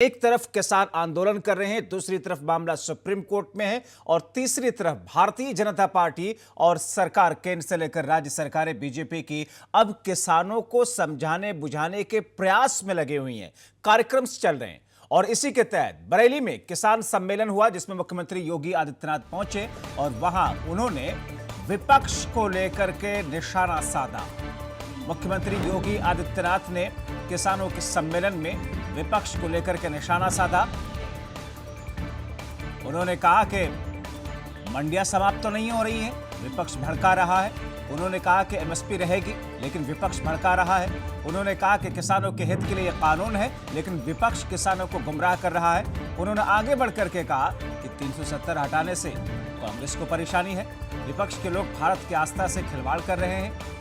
एक तरफ किसान आंदोलन कर रहे हैं, दूसरी तरफ मामला सुप्रीम कोर्ट में है और तीसरी तरफ भारतीय जनता पार्टी और सरकार, केंद्र से लेकर राज्य सरकारें बीजेपी की अब किसानों को समझाने बुझाने के प्रयास में लगी हुई हैं। कार्यक्रम चल रहे हैं और इसी के तहत बरेली में किसान सम्मेलन हुआ जिसमें मुख्यमंत्री योगी आदित्यनाथ पहुंचे और वहां उन्होंने विपक्ष को लेकर के निशाना साधा। मुख्यमंत्री योगी आदित्यनाथ ने किसानों के सम्मेलन में विपक्ष को लेकर के निशाना साधा। उन्होंने कहा कि मंडियां समाप्त तो नहीं हो रही हैं, विपक्ष भड़का रहा है। उन्होंने कहा कि एमएसपी रहेगी, लेकिन विपक्ष भड़का रहा है। उन्होंने कहा कि किसानों के हित के लिए यह कानून है, लेकिन विपक्ष किसानों को गुमराह कर रहा है। उन्होंने आगे बढ़कर के कहा कि 370 हटाने से कांग्रेस को परेशानी है, विपक्ष के लोग भारत की आस्था से खिलवाड़ कर रहे हैं।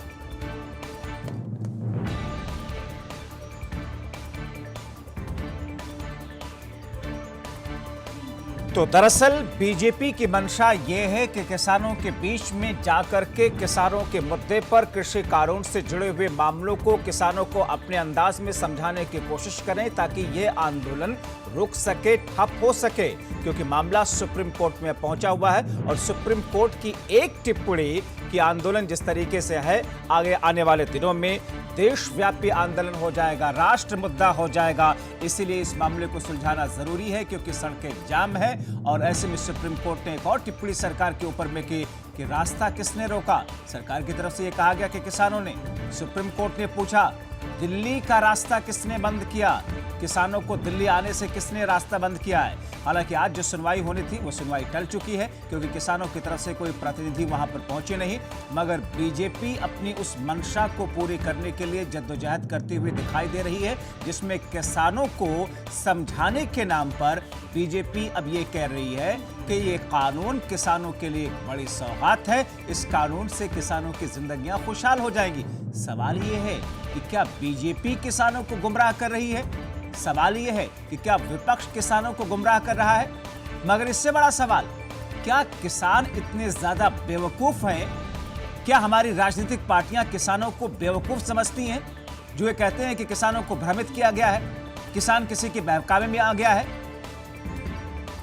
तो दरअसल बीजेपी की मंशा यह है कि किसानों के बीच में जाकर के किसानों के मुद्दे पर, कृषि कानून से जुड़े हुए मामलों को किसानों को अपने अंदाज में समझाने की कोशिश करें ताकि यह आंदोलन रुक सके, ठप हो सके, क्योंकि मामला सुप्रीम कोर्ट में पहुंचा हुआ है और सुप्रीम कोर्ट की एक टिप्पणी कि आंदोलन जिस तरीके से है, आगे आने वाले दिनों में देशव्यापी आंदोलन हो जाएगा, राष्ट्र मुद्दा हो जाएगा। इसीलिए इस मामले को सुलझाना जरूरी है क्योंकि सड़कें जाम है। और ऐसे में सुप्रीम कोर्ट ने एक और टिप्पणी सरकार के ऊपर में की कि रास्ता किसने रोका। सरकार की तरफ से यह कहा गया कि किसानों ने। सुप्रीम कोर्ट ने पूछा दिल्ली का रास्ता किसने बंद किया, किसानों को दिल्ली आने से किसने रास्ता बंद किया है। हालांकि आज जो सुनवाई होनी थी वो सुनवाई टल चुकी है क्योंकि किसानों की तरफ से कोई प्रतिनिधि वहां पर पहुंचे नहीं, मगर बीजेपी अपनी उस मंशा को पूरी करने के लिए जद्दोजहद करती हुई दिखाई दे रही है, जिसमें किसानों को समझाने के नाम पर बीजेपी अब ये कह रही है कि ये कानून किसानों के लिए एक बड़ी सौगात है, इस कानून से किसानों की जिंदगियां खुशहाल हो जाएंगी। सवाल ये है कि क्या बीजेपी किसानों को गुमराह कर रही है? सवाल यह है कि क्या विपक्ष किसानों को गुमराह कर रहा है? मगर इससे बड़ा सवाल, क्या किसान इतने ज्यादा बेवकूफ हैं? क्या हमारी राजनीतिक पार्टियां किसानों को बेवकूफ समझती हैं जो ये कहते हैं कि किसानों को भ्रमित किया गया है, किसान किसी के बहकावे में आ गया है?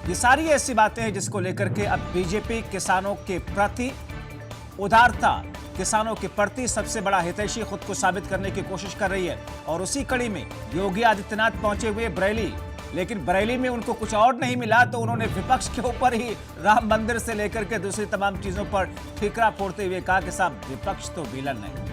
ये सारी ऐसी बातें हैं जिसको लेकर के अब बीजेपी किसानों के प्रति उदारता, किसानों के प्रति सबसे बड़ा हितैषी खुद को साबित करने की कोशिश कर रही है। और उसी कड़ी में योगी आदित्यनाथ पहुंचे हुए बरेली, लेकिन बरेली में उनको कुछ और नहीं मिला तो उन्होंने विपक्ष के ऊपर ही राम मंदिर से लेकर के दूसरी तमाम चीजों पर ठीकरा फोड़ते हुए कहा कि साहब विपक्ष तो विलन है।